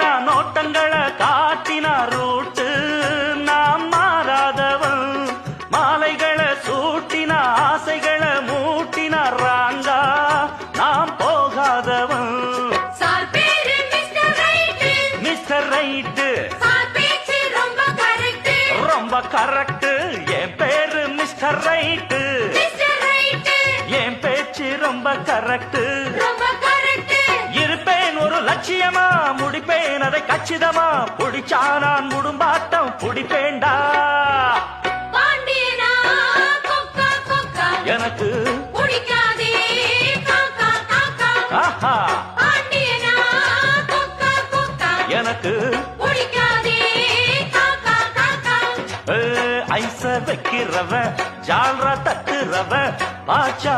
நீட்டினா நோட்டங்களை காட்டினா ரூட்டு நாம் மாறாதவன் மாலைகளை சூட்டினா ஆசைகளை மூட்டினா ராங்கா நாம் போகாதவன் சார் பேரு mister right mister right sir பேச்சு ரொம்ப கரெக்ட் ரொம்ப கரெக்ட் என் பேரு மிஸ்டர் ரைட்டு மிஸ்டர் ரைட் என் பேச்சு ரொம்ப கரெக்ட் ரொம்ப கரெக்ட் இருப்பேன் ஒரு லட்சியமா முடிப்பேன் அதை கச்சிதமா புடிச்சா நான் முடும்பாட்டம் புடிப்பேண்டா பாண்டியனா கொக்கா கொக்கா எனக்கு பிடிக்காதே காக்கா காக்கா ஆஹா பாண்டியனா கொக்கா கொக்கா எனக்கு பிடிக்காதே காக்கா காக்கா ஐச வைக்கிறவன் ஜால்ரா தட்டுறவன் பாச்சா